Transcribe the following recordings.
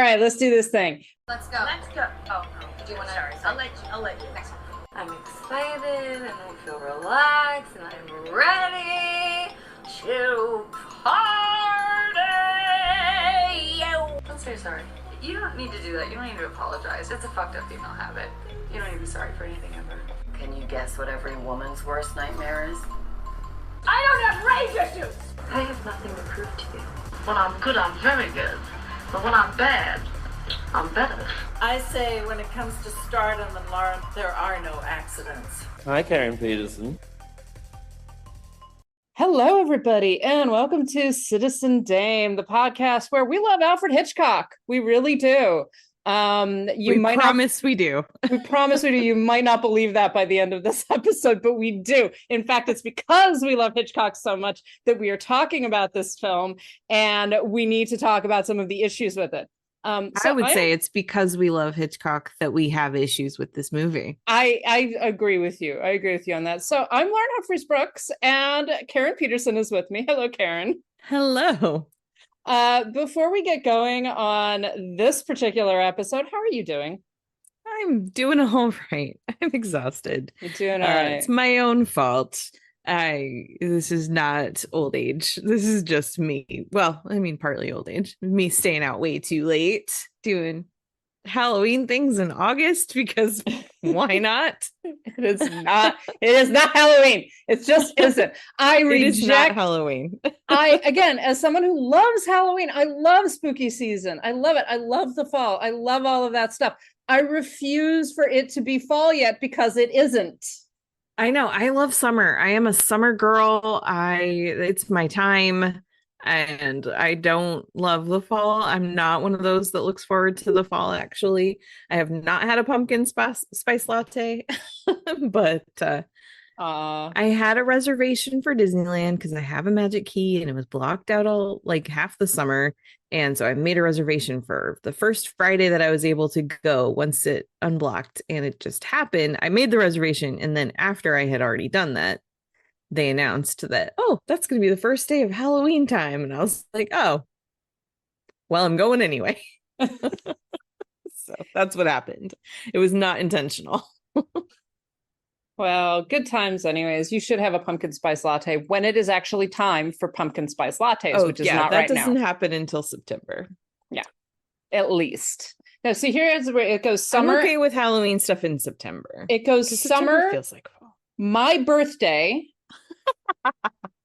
right, let's do this thing. Let's go. Let's go. Oh, no. Do you want to? Sorry. I'll let you. Next one. I'm excited and I feel relaxed and I'm ready to party. Don't say sorry. You don't need to do that. You don't need to apologize. It's a fucked up female habit. You don't need to be sorry for anything ever. Can you guess what every woman's worst nightmare is? I don't have rage issues. I have nothing to prove to you. When I'm good, I'm very good. But when I'm bad, I'm better. I say when it comes to stardom and Lauren, there are no accidents. Hi, Karen Peterson. Hello, everybody, and welcome to Citizen Dame, the podcast where we love Alfred Hitchcock. We really do. We promise we do. We promise we do. You might not believe that by the end of this episode, but we do. In fact, it's because we love Hitchcock so much that we are talking about this film, and we need to talk about some of the issues with it. I would say it's because we love Hitchcock that we have issues with this movie. I agree with you. I agree with you on that. So I'm Lauren Humphries Brooks, and Karen Peterson is with me. Hello, Karen. Hello. Before we get going on this particular episode, how are you doing? I'm doing all right. I'm exhausted. You're doing all right. It's my own fault. This is not old age. This is just me. Well, I mean, partly old age. Me staying out way too late, doing Halloween things in August because why not? It is not Halloween. It just isn't. It is not Halloween. Again, as someone who loves Halloween, I love spooky season. I love it. I love the fall. I love all of that stuff. I refuse for it to be fall yet because it isn't. I know. I love summer. I am a summer girl. It's my time. And I don't love the fall. I'm not one of those that looks forward to the fall, actually. I have not had a pumpkin spice latte, but I had a reservation for Disneyland because I have a magic key and it was blocked out all like half the summer. And so I made a reservation for the first Friday that I was able to go once it unblocked. And it just happened. I made the reservation. And then after I had already done that, they announced that, oh, that's going to be the first day of Halloween time. And I was like, oh, well, I'm going anyway. So that's what happened. It was not intentional. Well, good times anyways. You should have a pumpkin spice latte when it is actually time for pumpkin spice lattes, which is not right now. That doesn't happen until September. Yeah, at least. Now, see, here's where it goes summer. I'm okay with Halloween stuff in September. It goes summer, feels like fall. My birthday,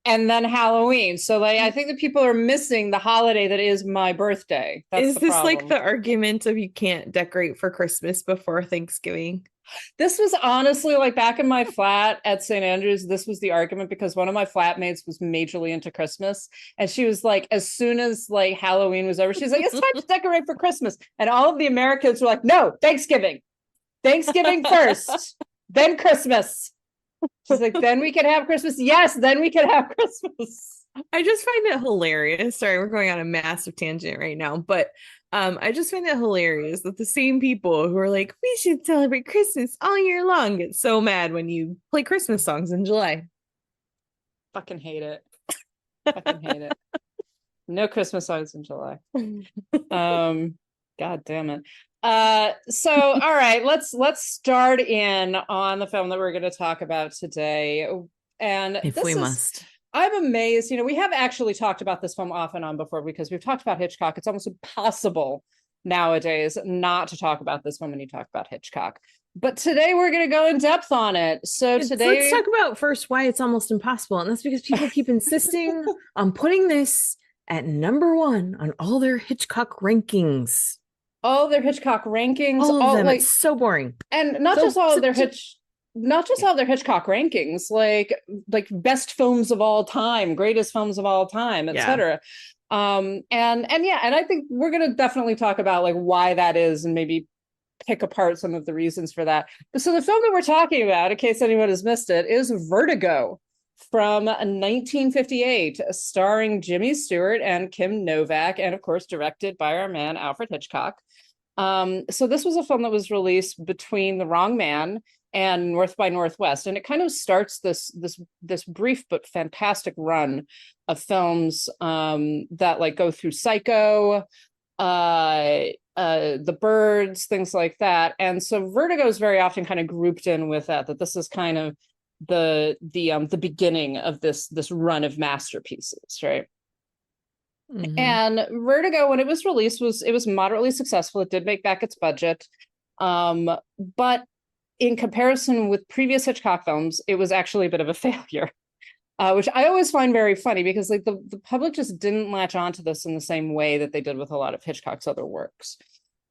and then Halloween. So like, I think that people are missing the holiday that is my birthday. Is this like the argument of you can't decorate for Christmas before Thanksgiving? This was honestly like back in my flat at St. Andrews. This was the argument because one of my flatmates was majorly into Christmas. And she was like, as soon as like Halloween was over, she's like, it's time to decorate for Christmas. And all of the Americans were like, no, Thanksgiving first, then Christmas. She's like, then we can have Christmas. Yes, then we can have Christmas. I just find it hilarious. Sorry, we're going on a massive tangent right now, but I just find it hilarious that the same people who are like, we should celebrate Christmas all year long get so mad when you play Christmas songs in July. Fucking hate it. Fucking hate it. No Christmas songs in July. God damn it. So all right, let's start in on the film that we're going to talk about today. And if we must. I'm amazed. You know, we have actually talked about this film off and on before because we've talked about Hitchcock. It's almost impossible nowadays not to talk about this one when you talk about Hitchcock. But today we're going to go in depth on it. So let's talk about first why it's almost impossible. And that's because people keep insisting on putting this at number one on all their Hitchcock rankings. All their Hitchcock rankings. All of them. Like, it's so boring. And not just all of their Hitchcock rankings, like best films of all time, greatest films of all time, etc. And I think we're going to definitely talk about like why that is and maybe pick apart some of the reasons for that. So the film that we're talking about, in case anyone has missed it, is Vertigo from 1958, starring Jimmy Stewart and Kim Novak, and of course directed by our man Alfred Hitchcock. So this was a film that was released between The Wrong Man and North by Northwest, and it kind of starts this brief but fantastic run of films that like go through Psycho, The Birds, things like that. And so Vertigo is very often kind of grouped in with that this is kind of the beginning of this run of masterpieces, right? Mhm. And Vertigo, when it was released, it was moderately successful. It did make back its budget. But in comparison with previous Hitchcock films, it was actually a bit of a failure, which I always find very funny because like the public just didn't latch onto this in the same way that they did with a lot of Hitchcock's other works.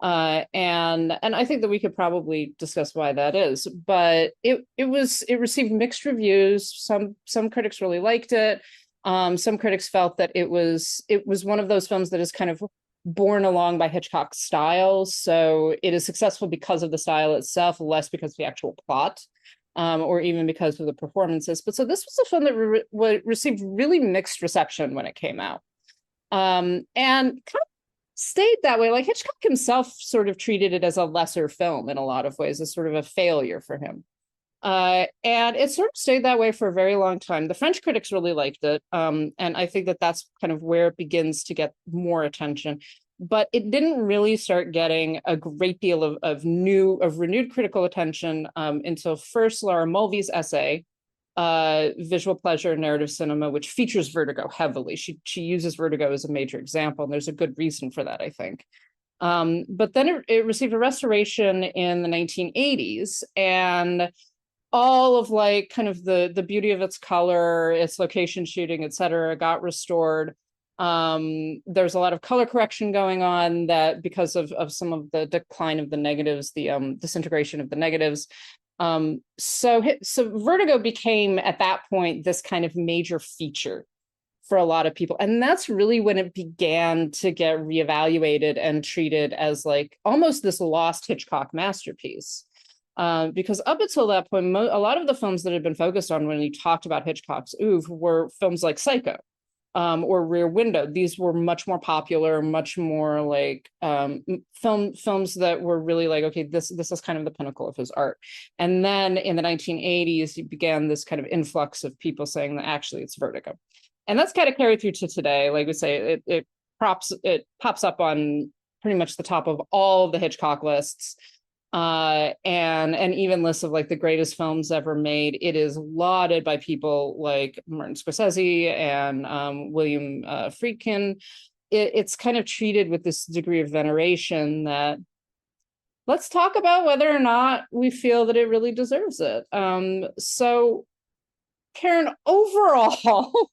And I think that we could probably discuss why that is, but it received mixed reviews. Some critics really liked it. Some critics felt that it was one of those films that is kind of borne along by Hitchcock's style. So it is successful because of the style itself, less because of the actual plot, or even because of the performances. But so this was a film that received really mixed reception when it came out. And kind of stayed that way. Like Hitchcock himself sort of treated it as a lesser film in a lot of ways, as sort of a failure for him. And it sort of stayed that way for a very long time. The French critics really liked it. And I think that that's kind of where it begins to get more attention. But it didn't really start getting a great deal of renewed critical attention until first Laura Mulvey's essay, Visual Pleasure and Narrative Cinema, which features Vertigo heavily. She uses Vertigo as a major example, and there's a good reason for that, I think. But then it received a restoration in the 1980s, and all of like kind of the beauty of its color, its location shooting, et cetera, got restored. There's a lot of color correction going on that because of some of the decline of the negatives, the disintegration of the negatives. So Vertigo became at that point this kind of major feature for a lot of people. And that's really when it began to get reevaluated and treated as like almost this lost Hitchcock masterpiece. Because up until that point, a lot of the films that had been focused on when he talked about Hitchcock's oeuvre were films like Psycho, or Rear Window. These were much more popular, much more like films that were really like, okay, this is kind of the pinnacle of his art. And then in the 1980s, he began this kind of influx of people saying that actually it's Vertigo. And that's kind of carried through to today. Like we say, it pops up on pretty much the top of all the Hitchcock lists. And even lists of like the greatest films ever made. It is lauded by people like Martin Scorsese and William Friedkin. It's kind of treated with this degree of veneration that let's talk about whether or not we feel that it really deserves it. So Karen, overall,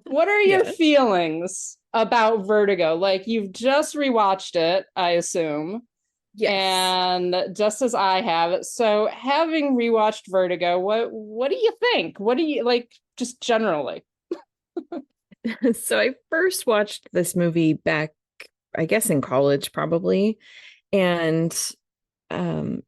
what are your feelings about Vertigo? Like you've just rewatched it, I assume. Yes. And just as I have. So having rewatched Vertigo, what do you think? What do you like just generally? So I first watched this movie back, I guess in college probably. And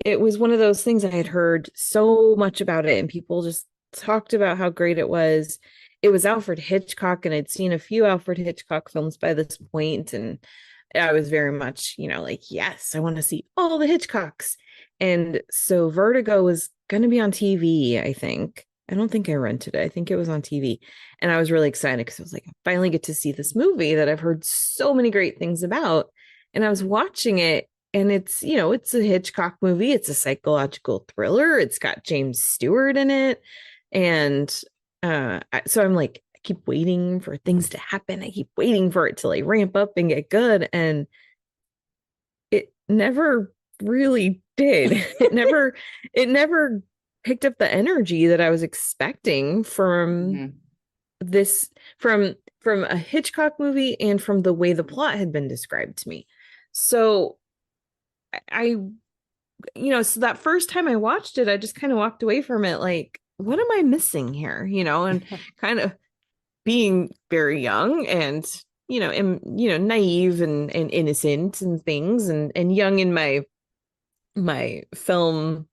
it was one of those things I had heard so much about it and people just talked about how great it was. It was Alfred Hitchcock and I'd seen a few Alfred Hitchcock films by this point, and I was very much, like, yes, I want to see all the Hitchcocks. And so Vertigo was going to be on TV, I think. I don't think I rented it. I think it was on TV. And I was really excited because I was like, I finally get to see this movie that I've heard so many great things about. And I was watching it and it's, it's a Hitchcock movie. It's a psychological thriller. It's got James Stewart in it. And so I'm like, I keep waiting for things to happen. I keep waiting for it to like ramp up and get good. And it never really did. It never picked up the energy that I was expecting from this, from a Hitchcock movie and from the way the plot had been described to me. So so that first time I watched it, I just kind of walked away from it like, what am I missing here? And kind of being very young and naive and innocent and things and young in my film,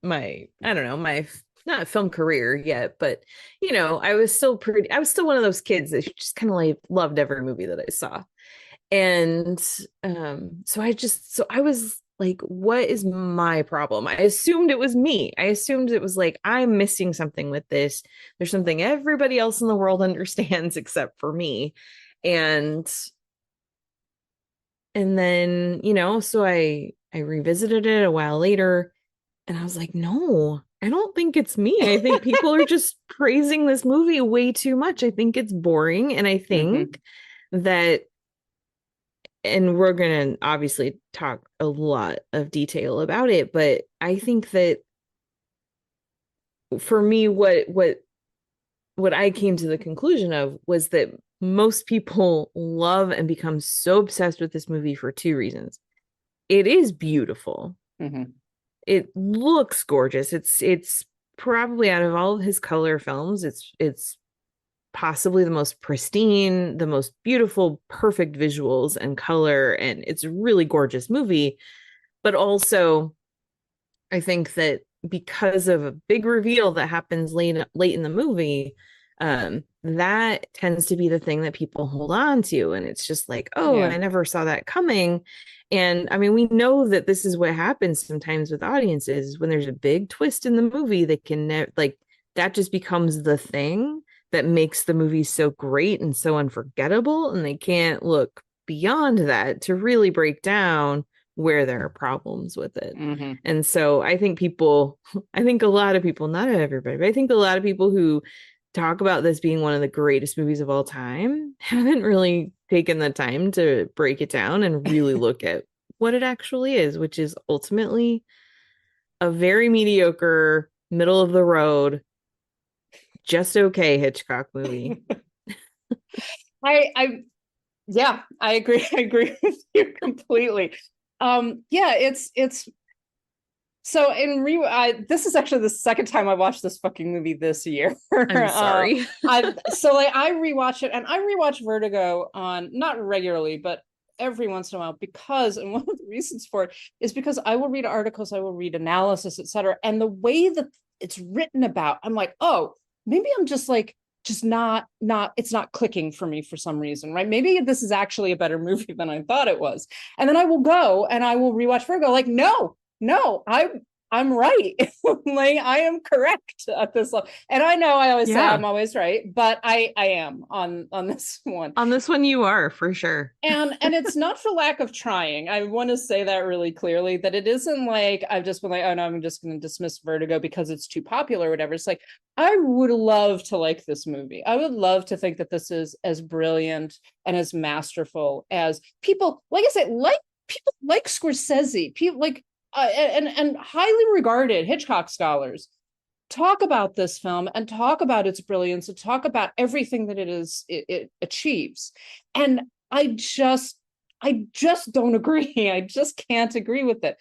I don't know, my not film career yet, but I was still one of those kids that just kind of like loved every movie that I saw. And so I was like, what is my problem? I assumed it was me. I assumed it was like, I'm missing something with this. There's something everybody else in the world understands except for me. And And then, so I revisited it a while later and I was like, no, I don't think it's me. I think people are just praising this movie way too much. I think it's boring. And I think that, and we're going to obviously talk a lot of detail about it, but I think that for me, what I came to the conclusion of was that most people love and become so obsessed with this movie for two reasons. It is beautiful. It looks gorgeous. It's probably, out of all of his color films, it's possibly the most pristine, the most beautiful, perfect visuals and color, and it's a really gorgeous movie. But also, I think that because of a big reveal that happens late in the movie, that tends to be the thing that people hold on to, and it's just like, oh, I never saw that coming. And I mean, we know that this is what happens sometimes with audiences. When there's a big twist in the movie, they can like, that just becomes the thing that makes the movie so great and so unforgettable, and they can't look beyond that to really break down where there are problems with it. And so I think a lot of people, not everybody, but I think a lot of people who talk about this being one of the greatest movies of all time haven't really taken the time to break it down and really look at what it actually is, which is ultimately a very mediocre, middle of the road, just okay Hitchcock movie. I agree. I agree with you completely. It's so this is actually the second time I watched this fucking movie this year. I'm sorry. I rewatch it, and I rewatch Vertigo on, not regularly, but every once in a while, because, and one of the reasons for it is because I will read articles, I will read analysis, etc. And the way that it's written about, I'm like, oh, maybe I'm just not it's not clicking for me for some reason, right? Maybe this is actually a better movie than I thought it was. And then I will go and I will rewatch Virgo, like, no, I'm right. Like, I am correct at this level. And I know I always say I'm always right, but I am on this one. On this one, you are, for sure. And it's not for lack of trying. I want to say that really clearly, that it isn't like I've just been like, oh no, I'm just going to dismiss Vertigo because it's too popular or whatever. It's like, I would love to like this movie. I would love to think that this is as brilliant and as masterful as people, like I said, like people like Scorsese, people like and highly regarded Hitchcock scholars talk about this film and talk about its brilliance and talk about everything that it achieves. And I just don't agree. I just can't agree with it.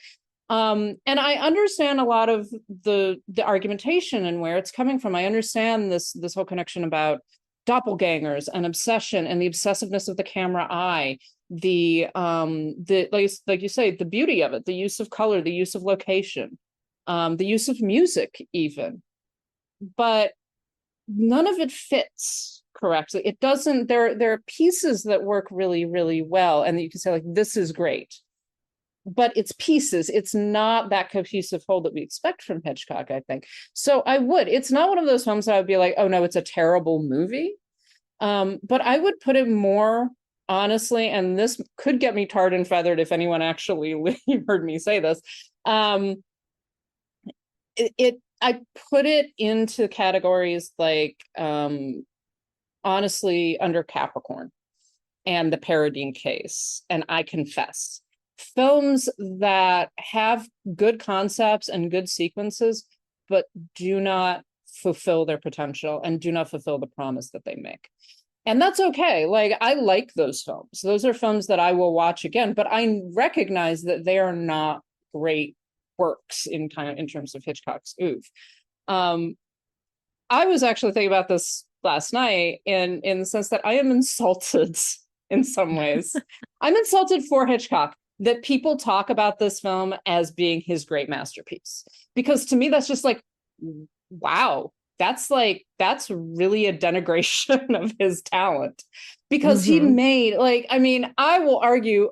And I understand a lot of the argumentation and where it's coming from. I understand this whole connection about doppelgangers and obsession and the obsessiveness of the camera eye, the like you say, the beauty of it, the use of color, the use of location, the use of music even, but none of it fits correctly. It doesn't. There are pieces that work really, really well, and you can say, like, this is great, but it's pieces. It's not that cohesive whole that we expect from Hitchcock, I think. So it's not one of those films that I would be like, oh no, it's a terrible movie. But I would put it more honestly, and this could get me tarred and feathered if anyone actually heard me say this. I put it into categories like, honestly, under Capricorn and the Paradine Case, and I Confess. Films that have good concepts and good sequences, but do not fulfill their potential and do not fulfill the promise that they make. And that's okay. Like, I like those films. Those are films that I will watch again, but I recognize that they are not great works in terms of Hitchcock's oeuvre. I was actually thinking about this last night in the sense that I am insulted in some ways. I'm insulted for Hitchcock that people talk about this film as being his great masterpiece, because to me that's just like, wow, that's really a denigration of his talent, because he made, like, I mean, I will argue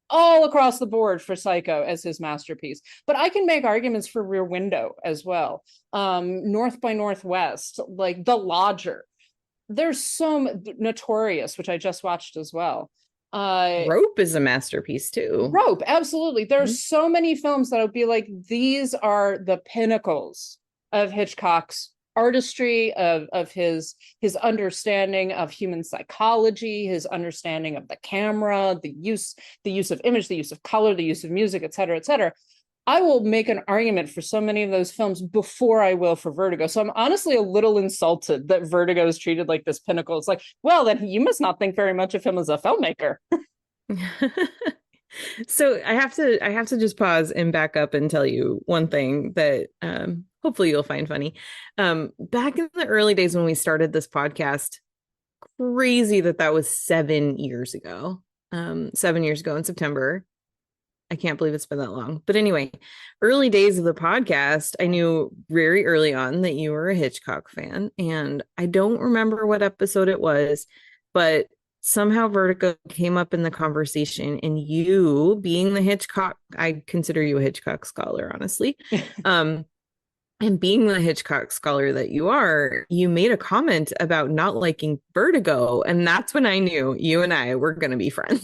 all across the board for Psycho as his masterpiece, but I can make arguments for Rear Window as well. North by Northwest, like The Lodger. There's so Notorious, which I just watched as well. Rope is a masterpiece too. Rope, absolutely. There's so many films that would be like, these are the pinnacles of Hitchcock's artistry, of his understanding of human psychology, his understanding of the camera, the use of image, the use of color, the use of music, et cetera, et cetera. I will make an argument for so many of those films before I will for Vertigo. So I'm honestly a little insulted that Vertigo is treated like this pinnacle. It's like, well, then you must not think very much of him as a filmmaker. So I have to just pause and back up and tell you one thing that hopefully you'll find funny. Back in the early days when we started this podcast, crazy that was 7 years ago. 7 years ago in September. I can't believe it's been that long. But anyway, early days of the podcast, I knew very early on that you were a Hitchcock fan. And I don't remember what episode it was, but somehow Vertigo came up in the conversation, and you, being the Hitchcock, I consider you a Hitchcock scholar, honestly. And being the Hitchcock scholar that you are, you made a comment about not liking Vertigo. And that's when I knew you and I were going to be friends.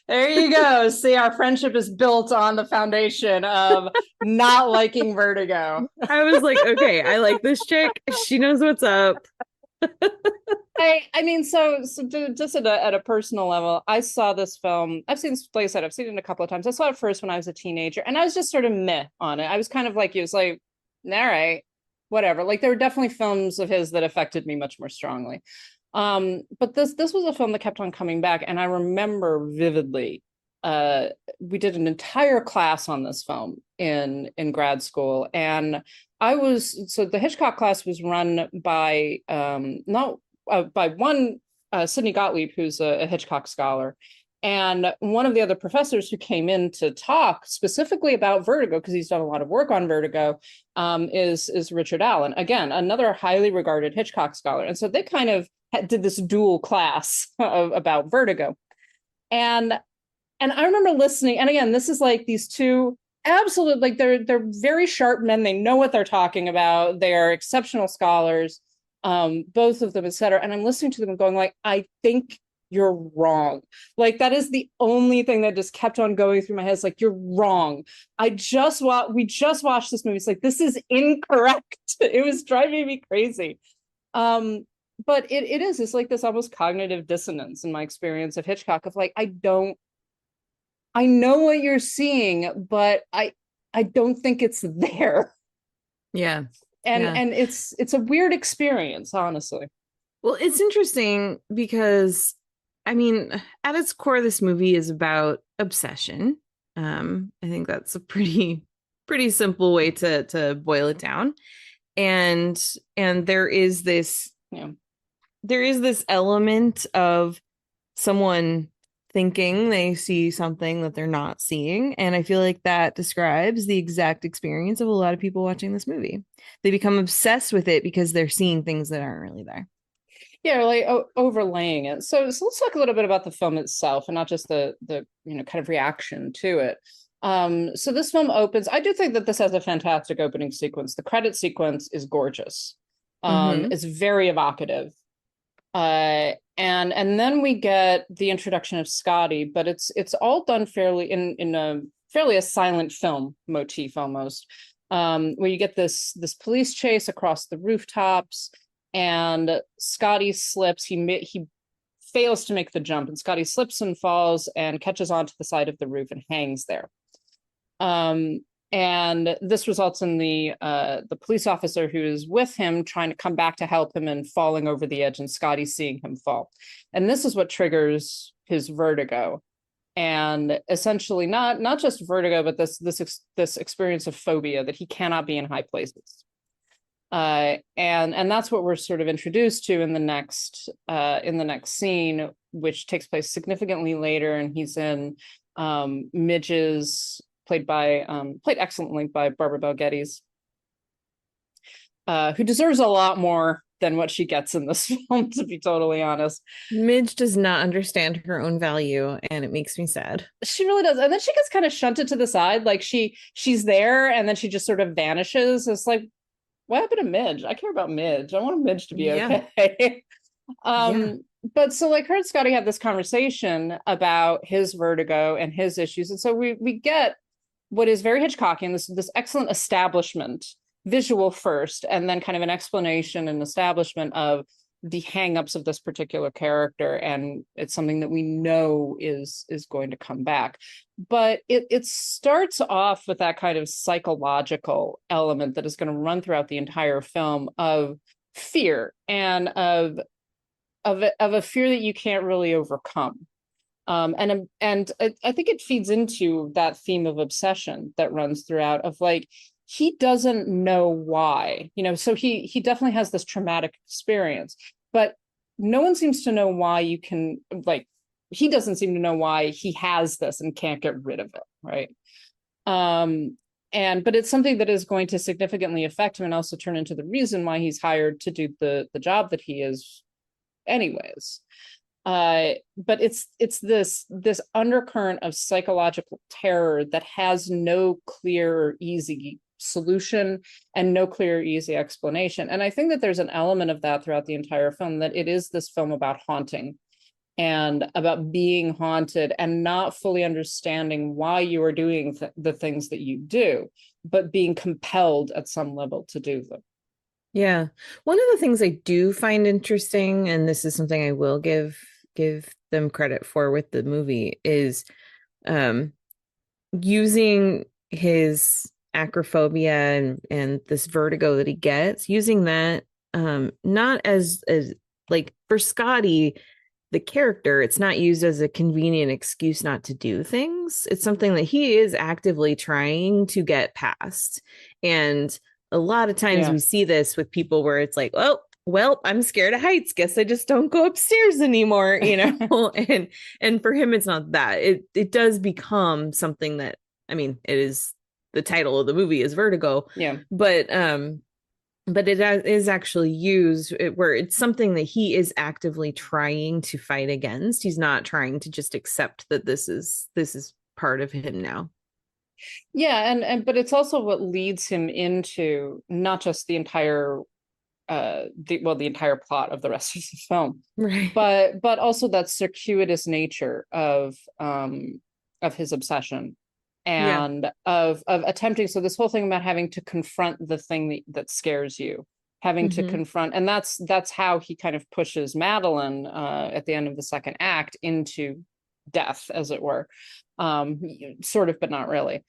There you go. See, our friendship is built on the foundation of not liking Vertigo. I was like, okay, I like this chick. She knows what's up. I mean, so just at a personal level, I saw this film. I've seen it a couple of times. I saw it first when I was a teenager, and I was just sort of meh on it. I was kind of like, it was like, all right, whatever. Like, there were definitely films of his that affected me much more strongly. But this was a film that kept on coming back, and I remember vividly. We did an entire class on this film in grad school, and so the Hitchcock class was run by one Sidney Gottlieb, who's a Hitchcock scholar, and one of the other professors who came in to talk specifically about Vertigo, because he's done a lot of work on Vertigo, is Richard Allen, again another highly regarded Hitchcock scholar, and so they kind of did this dual class about Vertigo, and I remember listening, and again, this is like these two absolute, like they're very sharp men. They know what they're talking about. They are exceptional scholars, both of them, et cetera. And I'm listening to them and going like, I think you're wrong. Like, that is the only thing that just kept on going through my head. It's like, you're wrong. We just watched this movie. It's like, this is incorrect. It was driving me crazy. But it's like this almost cognitive dissonance in my experience of Hitchcock, of like, I know what you're seeing, but I don't think it's there. Yeah. And it's a weird experience, honestly. Well, it's interesting because, I mean, at its core, this movie is about obsession. I think that's a pretty simple way to boil it down. And there is this, there is this element of someone thinking they see something that they're not seeing. And I feel like that describes the exact experience of a lot of people watching this movie. They become obsessed with it because they're seeing things that aren't really there. Yeah, like overlaying it. So let's talk a little bit about the film itself, and not just the kind of reaction to it. So this film opens. I do think that this has a fantastic opening sequence. The credit sequence is gorgeous. It's very evocative. And then we get the introduction of Scotty, but it's all done fairly in a silent film motif almost, where you get this police chase across the rooftops, and Scotty slips. He fails to make the jump, and Scotty slips and falls and catches onto the side of the roof and hangs there. And this results in the police officer who is with him trying to come back to help him and falling over the edge, and Scotty seeing him fall. And this is what triggers his vertigo. And essentially not just vertigo, but this experience of phobia that he cannot be in high places. And that's what we're sort of introduced to in the next scene, which takes place significantly later, and he's in Midge's, played excellently by Barbara Bel Geddes, who deserves a lot more than what she gets in this film, to be totally honest. Midge does not understand her own value, and it makes me sad. She really does. And then she gets kind of shunted to the side, like she's there and then she just sort of vanishes. It's like, what happened to Midge? I care about Midge. I want Midge to be okay. but so like her and Scotty have this conversation about his vertigo and his issues. And so we get what is very Hitchcockian, this excellent establishment, visual first, and then kind of an explanation and establishment of the hangups of this particular character, and it's something that we know is going to come back. But it starts off with that kind of psychological element that is going to run throughout the entire film of fear and of a fear that you can't really overcome. And I think it feeds into that theme of obsession that runs throughout, of like, he doesn't know why, so he definitely has this traumatic experience, but no one seems to know why you can, like, he doesn't seem to know why he has this and can't get rid of it, right? But it's something that is going to significantly affect him and also turn into the reason why he's hired to do the job that he is anyways. But it's this undercurrent of psychological terror that has no clear, easy solution and no clear, easy explanation. And I think that there's an element of that throughout the entire film, that it is this film about haunting and about being haunted and not fully understanding why you are doing the things that you do, but being compelled at some level to do them. Yeah. One of the things I do find interesting, and this is something I will give them credit for with the movie, is using his acrophobia and this vertigo that he gets, using that not as like, for Scotty, the character, it's not used as a convenient excuse not to do things. It's something that he is actively trying to get past. And a lot of times we see this with people where it's like, oh, well, I'm scared of heights. Guess I just don't go upstairs anymore, and for him, it's not that. It does become something that, I mean, it is, the title of the movie is Vertigo. Yeah. But it is actually used where it's something that he is actively trying to fight against. He's not trying to just accept that this is part of him now. Yeah, but it's also what leads him into not just the entire the entire plot of the rest of the film, right? But also that circuitous nature of his obsession and of attempting. So this whole thing about having to confront the thing that scares you, having to confront, and that's how he kind of pushes Madeline at the end of the second act into death, as it were, sort of, but not really.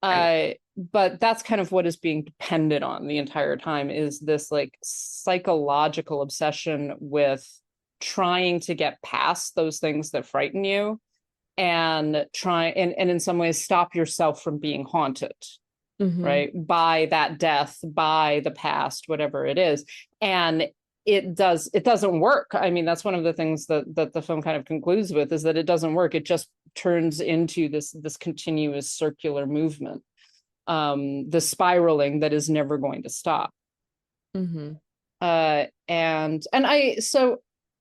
Right. But that's kind of what is being depended on the entire time, is this like psychological obsession with trying to get past those things that frighten you and try and in some ways stop yourself from being haunted, right, by that death, by the past, whatever it is. And it doesn't work. I mean, that's one of the things that the film kind of concludes with, is that it doesn't work. It just turns into this continuous circular movement, the spiraling that is never going to stop.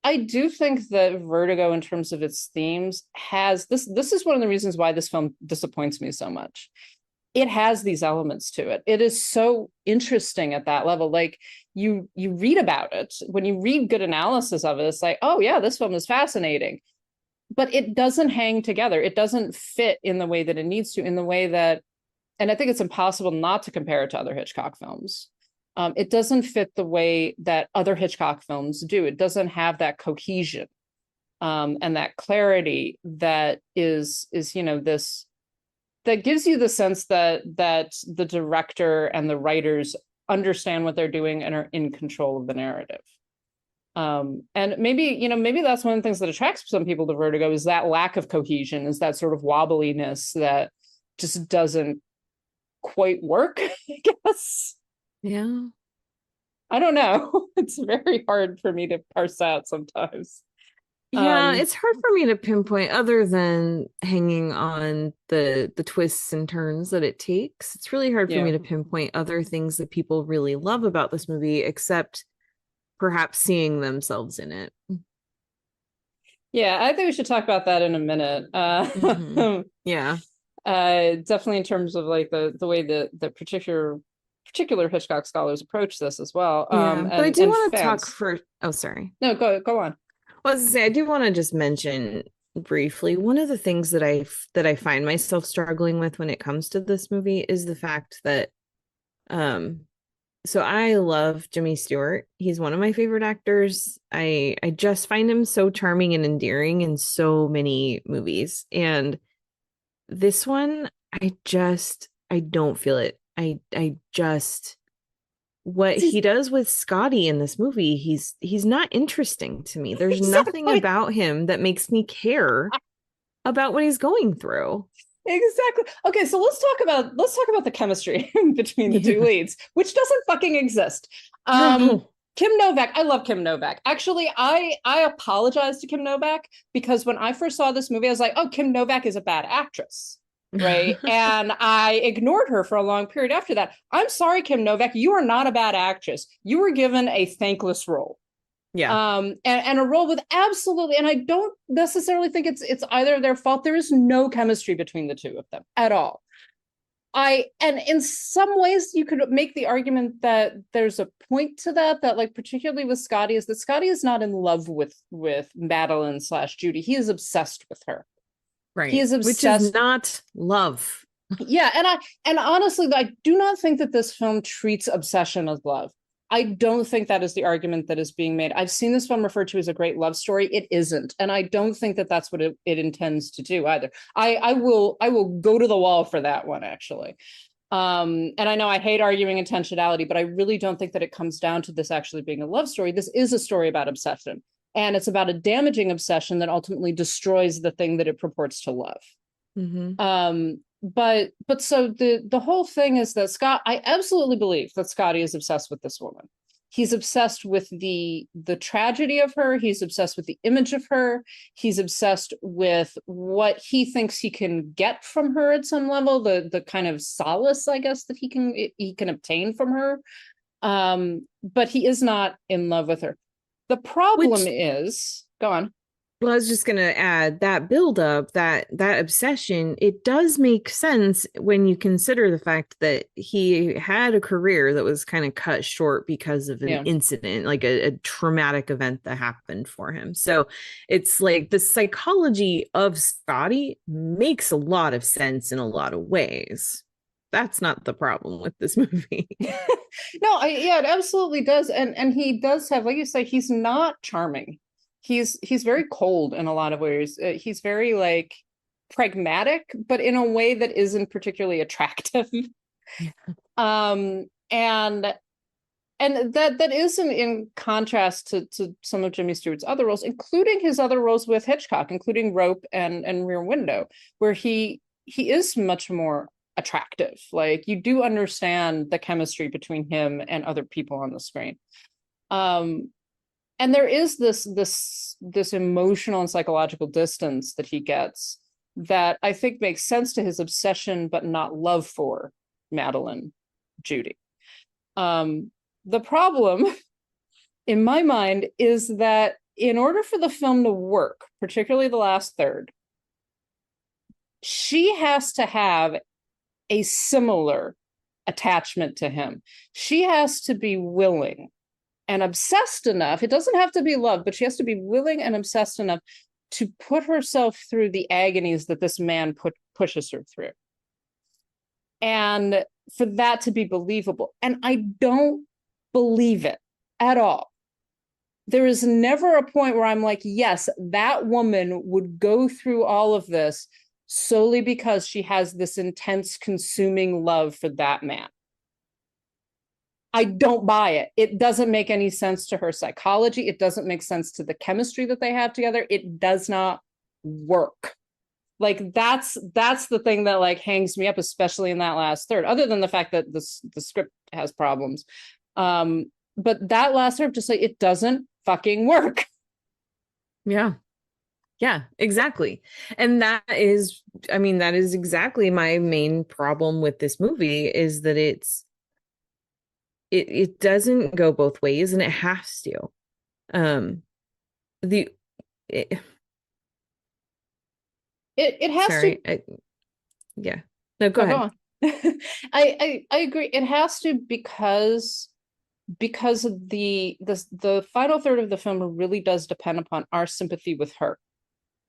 I do think that Vertigo, in terms of its themes, has this is one of the reasons why this film disappoints me so much. It has these elements to it. It is so interesting at that level. Like, you read about it, when you read good analysis of it, it's like, oh yeah, this film is fascinating, but it doesn't hang together. It doesn't fit in the way that it needs to, in the way that, and I think it's impossible not to compare it to other Hitchcock films. It doesn't fit the way that other Hitchcock films do. It doesn't have that cohesion and that clarity that is this, that gives you the sense that the director and the writers understand what they're doing and are in control of the narrative. And maybe that's one of the things that attracts some people to Vertigo, is that lack of cohesion, is that sort of wobbliness that just doesn't quite work, I guess. Yeah. I don't know. It's very hard for me to parse out sometimes. Yeah, it's hard for me to pinpoint, other than hanging on the twists and turns that it takes. It's really hard for me to pinpoint other things that people really love about this movie, except perhaps seeing themselves in it. Yeah, I think we should talk about that in a minute. Yeah. Definitely in terms of like the way the particular Hitchcock scholars approach this as well. But I do want to talk for... Oh, sorry. No, go on. Well, I was gonna say, I do want to just mention briefly one of the things that I find myself struggling with when it comes to this movie is the fact that um so I love Jimmy Stewart. He's one of my favorite actors. I just find him so charming and endearing in so many movies. And this one, I don't feel it. I just what he does with Scotty in this movie, he's not interesting to me. There's nothing Exactly. about him that makes me care about what he's going through. Exactly. Okay, so let's talk about the chemistry between the two leads, which doesn't fucking exist. No. Kim Novak, I love Kim Novak. Actually, I apologize to Kim Novak because when I first saw this movie, I was like, oh, Kim Novak is a bad actress. Right. And I ignored her for a long period after that. I'm sorry, Kim Novak, you are not a bad actress. You were given a thankless role. Yeah. And a role with absolutely, and I don't necessarily think it's either their fault. There is no chemistry between the two of them at all. And in some ways you could make the argument that there's a point to that like particularly with Scotty is that Scotty is not in love with Madeline / Judy. He is obsessed with her. Right. He is Which is obsessed. not love. Yeah, and honestly, I do not think that this film treats obsession as love. I don't think that is the argument that is being made. I've seen this film referred to as a great love story. It isn't, and I don't think that that's what it intends to do either. I will go to the wall for that one actually. And I know I hate arguing intentionality, but I really don't think that it comes down to this actually being a love story. This is a story about obsession, and it's about a damaging obsession that ultimately destroys the thing that it purports to love. Mm-hmm. But so the whole thing is that I absolutely believe that Scotty is obsessed with this woman. He's obsessed with the tragedy of her. He's obsessed with the image of her. He's obsessed with what he thinks he can get from her at some level, the kind of solace, I guess, that he can obtain from her. But he is not in love with her. The problem is, go on. Well, I was just going to add that buildup, that obsession, it does make sense when you consider the fact that he had a career that was kind of cut short because of an incident, like a traumatic event that happened for him. So it's like the psychology of Scotty makes a lot of sense in a lot of ways. That's not the problem with this movie. No, it absolutely does. And he does have, like you say, he's not charming. He's very cold in a lot of ways. He's very like pragmatic, but in a way that isn't particularly attractive. And that isn't in contrast to some of Jimmy Stewart's other roles, including his other roles with Hitchcock, including Rope and Rear Window, where he is much more attractive. Like you do understand the chemistry between him and other people on the screen. And there is this emotional and psychological distance that he gets that I think makes sense to his obsession, but not love for Madeline, Judy. The problem, in my mind, is that in order for the film to work, particularly the last third, she has to have a similar attachment to him. She has to be willing and obsessed enough, it doesn't have to be love, but she has to be willing and obsessed enough to put herself through the agonies that this man pushes her through. And for that to be believable. And I don't believe it at all. There is never a point where I'm like, yes, that woman would go through all of this solely because she has this intense, consuming love for that man. I don't buy it. It doesn't make any sense to her psychology. It doesn't make sense to the chemistry that they have together. It does not work. Like that's the thing that like hangs me up, especially in that last third, other than the fact that the script has problems. But that last third, just like, it doesn't fucking work. Yeah, exactly. And that is exactly my main problem with this movie is that it doesn't go both ways, and it has to. It has sorry, to. Yeah. No, go ahead. Go on. I agree. It has to, because because of the final third of the film really does depend upon our sympathy with her.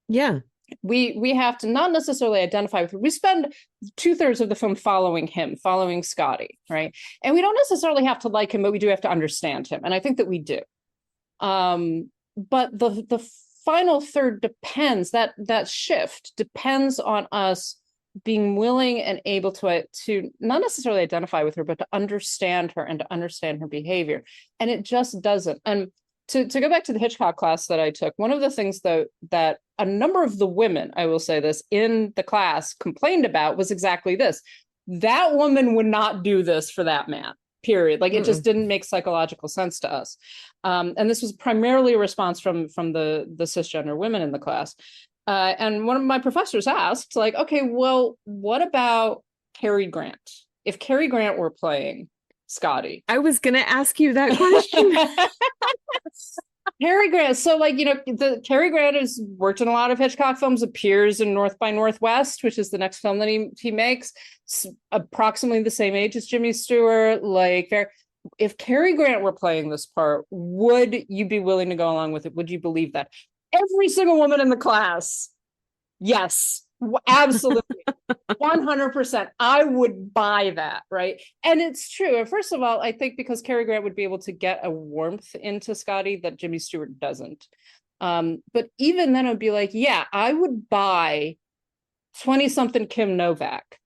Yeah. We have to not necessarily identify with her. We spend 2/3 of the film following him, following Scotty, right? And we don't necessarily have to like him, but we do have to understand him. And I think that we do. But the final third depends, that shift depends on us being willing and able to not necessarily identify with her, but to understand her and to understand her behavior. And it just doesn't. And to go back to the Hitchcock class that I took, one of the things that a number of the women, I will say this, in the class complained about was exactly this. That woman would not do this for that man, period. Like, it just didn't make psychological sense to us. And this was primarily a response from the cisgender women in the class. And one of my professors asked, like, okay, well, what about Cary Grant? If Cary Grant were playing Scotty. I was going to ask you that question. Cary Grant. So, like, the Cary Grant has worked in a lot of Hitchcock films, appears in North by Northwest, which is the next film that he makes. Approximately the same age as Jimmy Stewart. Like, if Cary Grant were playing this part, would you be willing to go along with it? Would you believe that? Every single woman in the class, yes, absolutely, 100%. I would buy that, right? And it's true. And first of all, I think because Cary Grant would be able to get a warmth into Scotty that Jimmy Stewart doesn't. But even then, it would be like, yeah, I would buy 20-something Kim Novak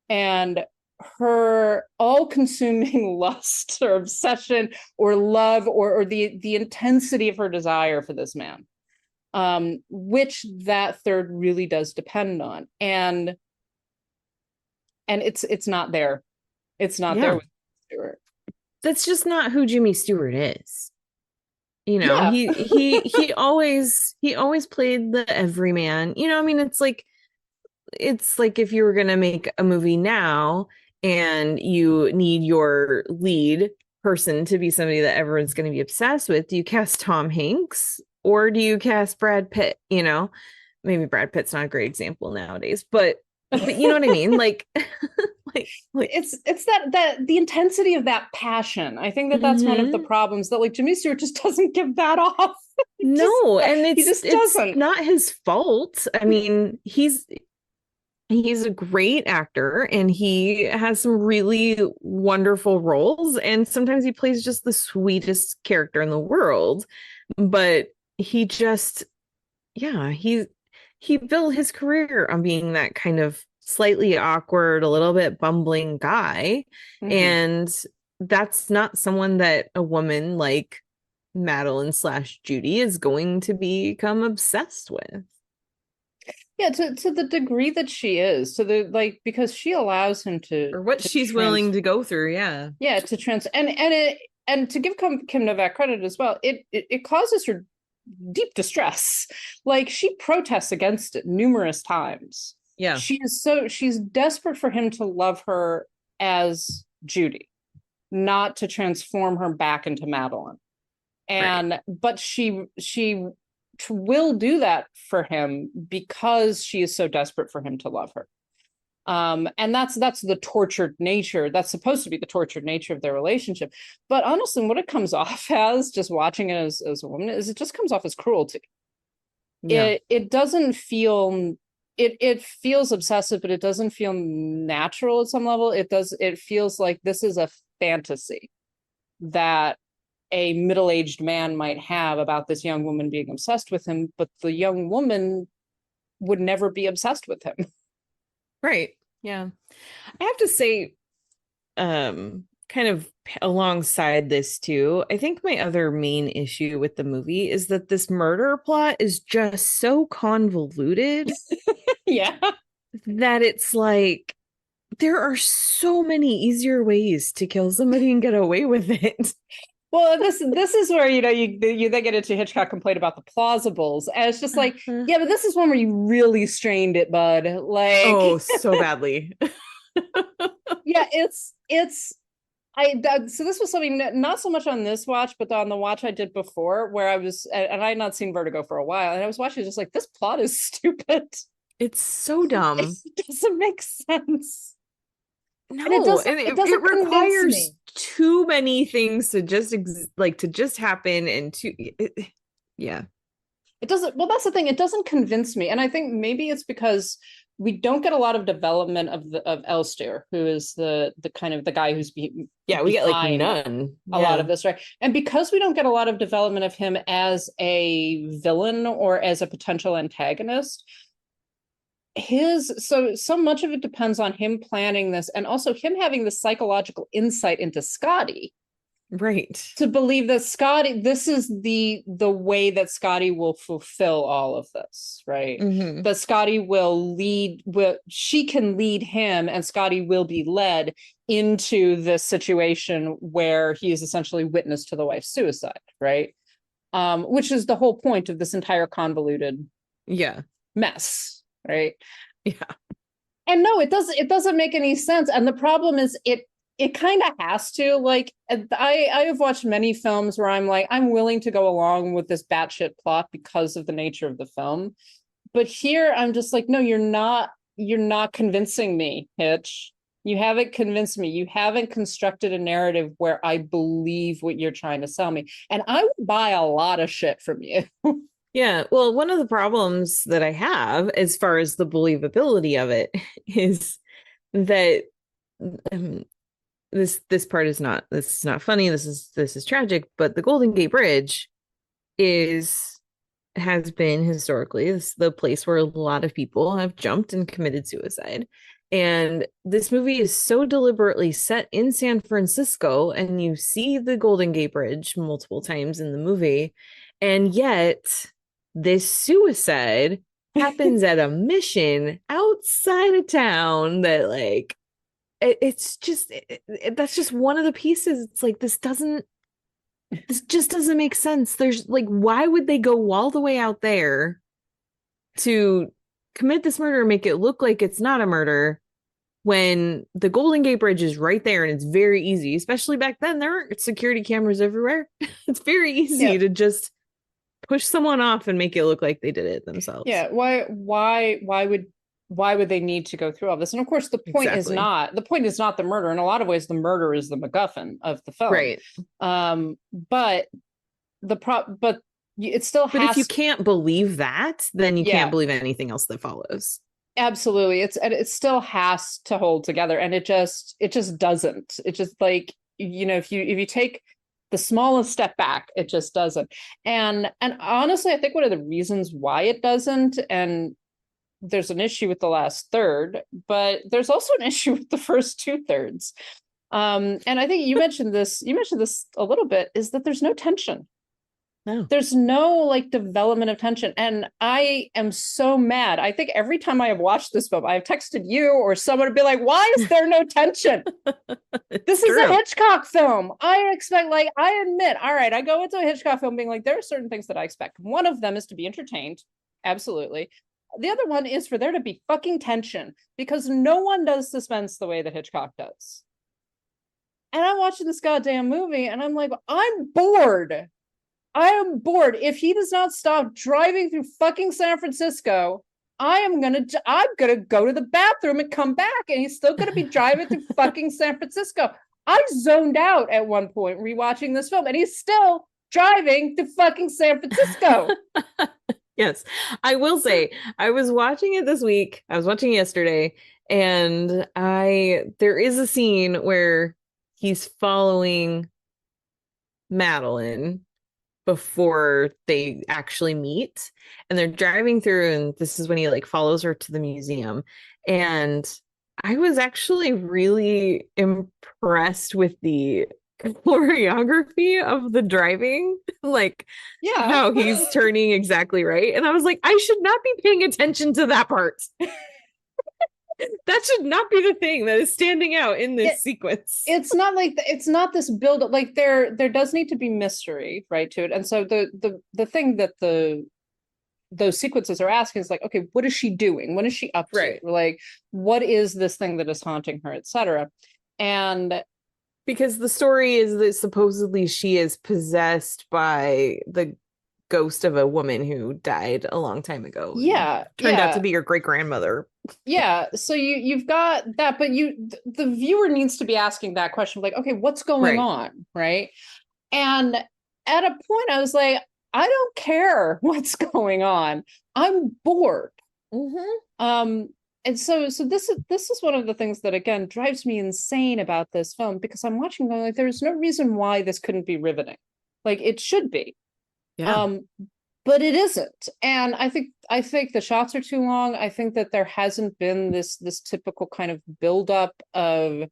and her all-consuming lust or obsession or love or the intensity of her desire for this man. Which that third really does depend on, and it's not there. It's not there with Stewart. That's just not who Jimmy Stewart is. He always played the everyman. I mean, it's like if you were gonna make a movie now and you need your lead person to be somebody that everyone's going to be obsessed with, do you cast Tom Hanks? Or do you cast Brad Pitt? Maybe Brad Pitt's not a great example nowadays, but you know what I mean? Like it's that the intensity of that passion. I think that's one of the problems, that like Jimmy Stewart just doesn't give that off. It's not his fault. I mean, he's a great actor and he has some really wonderful roles, and sometimes he plays just the sweetest character in the world, but he just, he built his career on being that kind of slightly awkward, a little bit bumbling guy. And that's not someone that a woman like Madeline/Judy is going to become obsessed with. Yeah, to the degree that she is, because she allows him to, or what she's willing to go through. Yeah, to trans and to give Kim Novak credit as well, it causes her deep distress. Like, she protests against it numerous times. Yeah, she's desperate for him to love her as Judy, not to transform her back into Madeline. And but she will do that for him because she is so desperate for him to love her. And that's the tortured nature. That's supposed to be the tortured nature of their relationship. But honestly, what it comes off as, just watching it as a woman, is it just comes off as cruelty. Yeah. It doesn't feel, it feels obsessive, but it doesn't feel natural at some level. It feels like this is a fantasy that a middle-aged man might have about this young woman being obsessed with him, but the young woman would never be obsessed with him. Right. Yeah. I have to say, kind of alongside this too, I think my other main issue with the movie is that this murder plot is just so convoluted. Yeah. That it's like, there are so many easier ways to kill somebody and get away with it. Well, this is where, you then get into Hitchcock complaint about the plausibles. And it's just like, yeah, but this is one where you really strained it, bud. Like, oh, so badly. Yeah, so this was something not so much on this watch, but on the watch I did before, where I was, and I had not seen Vertigo for a while, and I was watching just like, this plot is stupid. It's so dumb. It doesn't make sense. No, And it doesn't, and it it doesn't convince requires me. too many things to just to just happen, and yeah. It doesn't, well, that's the thing. It doesn't convince me. And I think maybe it's because we don't get a lot of development of Elster, who is the kind of the guy who's We get like behind none. a lot of this, right? And because we don't get a lot of development of him as a villain or as a potential antagonist, so much of it depends on him planning this, and also him having the psychological insight into Scotty, right, to believe that Scotty, this is the way that Scotty will fulfill all of this, right? mm-hmm. That Scotty she can lead him, and Scotty will be led into this situation where he is essentially witness to the wife's suicide, right? Which is the whole point of this entire convoluted mess, right? Yeah. And no, it doesn't make any sense. And the problem is it kind of has to. Like, I have watched many films where I'm like, I'm willing to go along with this batshit plot because of the nature of the film. But here I'm just like, no, you're not convincing me, Hitch. You haven't convinced me. You haven't constructed a narrative where I believe what you're trying to sell me. And I would buy a lot of shit from you. Yeah, well, one of the problems that I have as far as the believability of it is that this part is not funny. This is tragic, but the Golden Gate Bridge has been historically the place where a lot of people have jumped and committed suicide. And this movie is so deliberately set in San Francisco, and you see the Golden Gate Bridge multiple times in the movie, and yet this suicide happens at a mission outside of town that, like, it's just that's just one of the pieces. It's like, this just doesn't make sense. There's like, why would they go all the way out there to commit this murder and make it look like it's not a murder when the Golden Gate Bridge is right there, and it's very easy, especially back then there aren't security cameras everywhere. It's very easy to just push someone off and make it look like they did it themselves. Yeah, why would they need to go through all this? And of course the point is not the murder. In a lot of ways the murder is the MacGuffin of the film, right? But it still has. But if you can't believe that, then you can't believe anything else that follows. Absolutely. It still has to hold together, and it just doesn't. It just, like, if you take the smallest step back, it just doesn't. And honestly, I think one of the reasons why it doesn't, and there's an issue with the last third, but there's also an issue with the first 2/3. And I think you mentioned this a little bit, is that there's no tension. No. There's no, like, development of tension. And I am so mad. I think every time I have watched this film, I've texted you or someone to be like, why is there no tension? This is a Hitchcock film. I expect, like, I admit, all right, I go into a Hitchcock film being like, there are certain things that I expect. One of them is to be entertained. Absolutely. The other one is for there to be fucking tension, because no one does suspense the way that Hitchcock does. And I'm watching this goddamn movie and I'm like, I'm bored. I am bored. If he does not stop driving through fucking San Francisco, I'm gonna go to the bathroom and come back, and he's still gonna be driving through fucking San Francisco. I zoned out at one point rewatching this film, and he's still driving to fucking San Francisco. Yes, I will say, I was watching it this week. I was watching it yesterday, and there is a scene where he's following Madeline before they actually meet, and they're driving through, and this is when he, like, follows her to the museum. And I was actually really impressed with the choreography of the driving, like, how he's turning exactly right. And I was like, I should not be paying attention to that part. That should not be the thing that is standing out in this sequence. It's not like it's not this build up. Like, there does need to be mystery, right, to it. And so the thing that those sequences are asking is, like, okay, what is she doing? What is she up to? Right. Like, what is this thing that is haunting her, etc. And because the story is that supposedly she is possessed by the ghost of a woman who died a long time ago. Yeah, turned out to be your great grandmother. Yeah, so you've got that, but the viewer needs to be asking that question, like, okay, what's going on, right? And at a point, I was like, I don't care what's going on. I'm bored. And so this is one of the things that again drives me insane about this film, because I'm watching going like, there's no reason why this couldn't be riveting. Like it should be. Yeah. But it isn't. And I think the shots are too long. I think that there hasn't been this typical kind of buildup of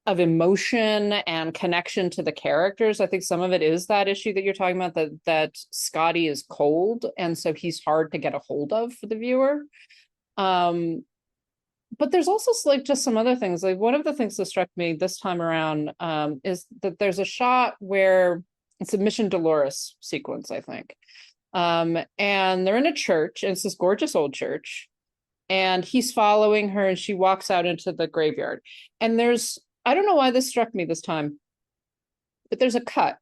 emotion and connection to the characters. I think some of it is that issue that you're talking about, that Scotty is cold, and so he's hard to get a hold of for the viewer. But there's also like just some other things. Like one of the things that struck me this time around is that there's a shot where it's a Mission Dolores sequence, I think. And they're in a church, and it's this gorgeous old church, and he's following her, and she walks out into the graveyard. And I don't know why this struck me this time, but there's a cut.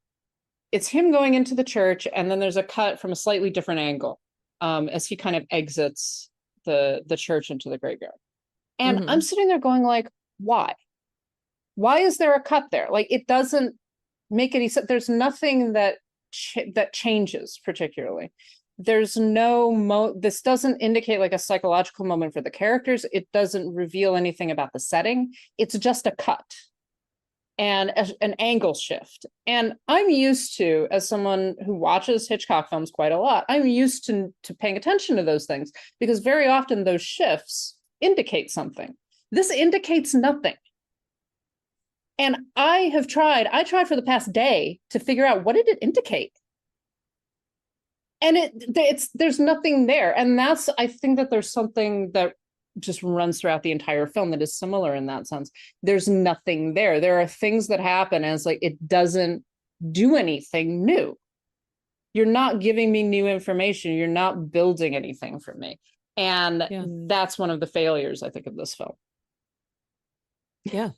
It's him going into the church, and then there's a cut from a slightly different angle as he kind of exits the church into the graveyard. And I'm sitting there going like, why? Why is there a cut there? Like, it doesn't make any sense. There's nothing that changes particularly. There's no this doesn't indicate like a psychological moment for the characters. It doesn't reveal anything about the setting. It's just a cut and an angle shift. And I'm used to, as someone who watches Hitchcock films quite a lot, I'm used to paying attention to those things, because very often those shifts indicate something. This indicates nothing. And I tried for the past day to figure out, what did it indicate? And there's nothing there. And I think that there's something that just runs throughout the entire film that is similar in that sense. There's nothing there. There are things that happen, and it's like, it doesn't do anything new. You're not giving me new information. You're not building anything for me. And that's one of the failures, I think, of this film. Yeah.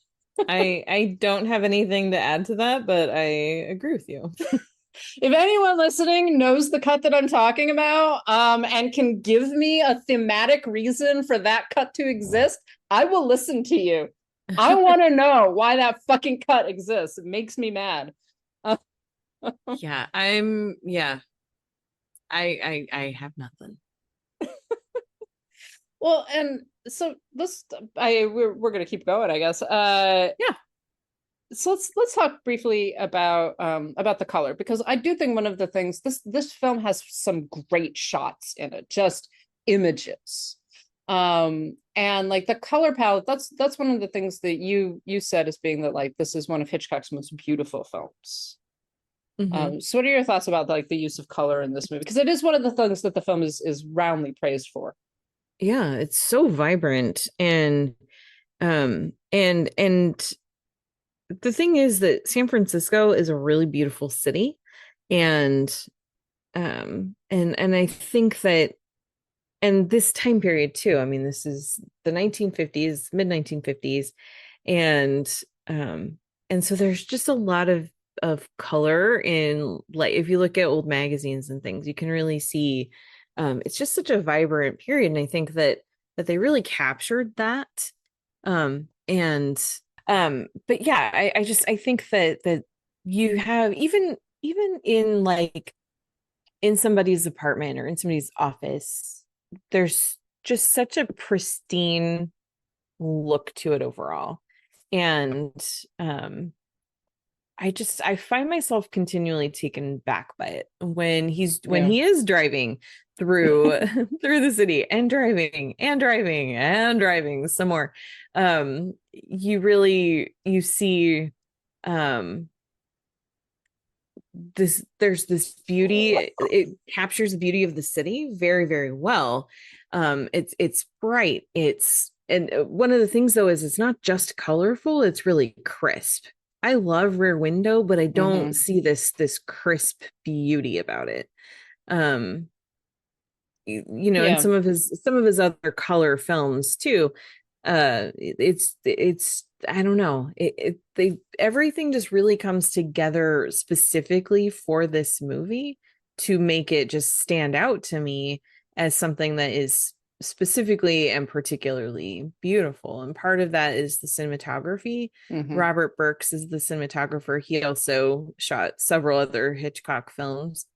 I don't have anything to add to that, but I agree with you. If anyone listening knows the cut that I'm talking about, and can give me a thematic reason for that cut to exist, I will listen to you. I want to know why that fucking cut exists. It makes me mad. I have nothing. Well, and so we're gonna keep going, I guess. So let's talk briefly about the color, because I do think one of the things, this film has some great shots in it, just images. And like the color palette, that's one of the things that you said as being that like this is one of Hitchcock's most beautiful films. So what are your thoughts about like the use of color in this movie? Because it is one of the things that the film is roundly praised for. Yeah, it's so vibrant, and the thing is that San Francisco is a really beautiful city, and I think that, and this time period too, I mean, this is the 1950s, mid 1950s, and so there's just a lot of color in, like, if you look at old magazines and things, you can really see it's just such a vibrant period, and I think that they really captured that. But yeah, I think that you have, even in like in somebody's apartment or in somebody's office, there's just such a pristine look to it overall. And I find myself continually taken back by it when he is driving through the city, and driving some more. You see there's this beauty. It captures the beauty of the city very, very well. It's bright. And one of the things though is it's not just colorful, it's really crisp. I love Rear Window, but I don't see this crisp beauty about it. And some of his other color films too. It's I don't know. Everything just really comes together specifically for this movie to make it just stand out to me as something that is specifically and particularly beautiful. And part of that is the cinematography. Robert Burks is the cinematographer. He also shot several other Hitchcock films.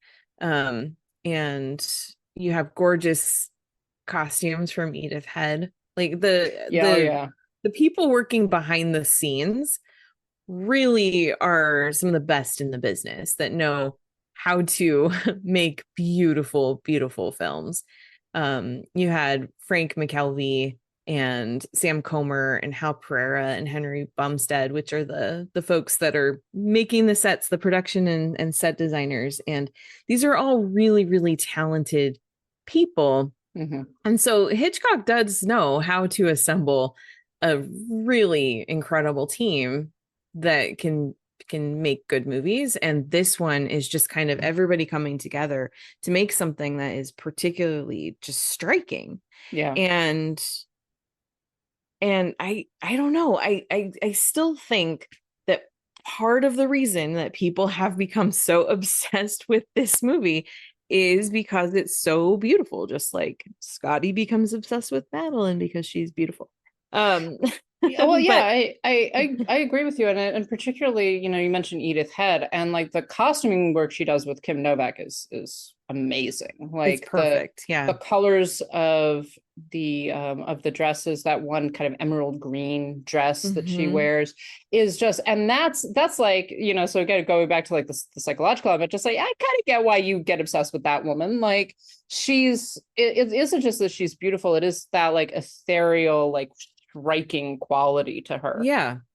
And you have gorgeous costumes from Edith Head. Like the people working behind the scenes really are some of the best in the business that know how to make beautiful, beautiful films. You had Frank McKelvey and Sam Comer and Hal Pereira and Henry Bumstead, which are the folks that are making the sets, the production and set designers. And these are all really, really talented people. And so Hitchcock does know how to assemble a really incredible team that can make good movies. And this one is just kind of everybody coming together to make something that is particularly just striking. And I don't know, I still think that part of the reason that people have become so obsessed with this movie is because it's so beautiful, just like Scotty becomes obsessed with Madeline because she's beautiful. Well, yeah, I agree with you, and particularly, you mentioned Edith Head, and like the costuming work she does with Kim Novak is amazing. Like it's perfect. The colors of the dresses, that one kind of emerald green dress that she wears is just, and that's like, so again, going back to like the psychological of it, just like I kind of get why you get obsessed with that woman. Like it isn't just that she's beautiful, it is that like ethereal, like striking quality to her.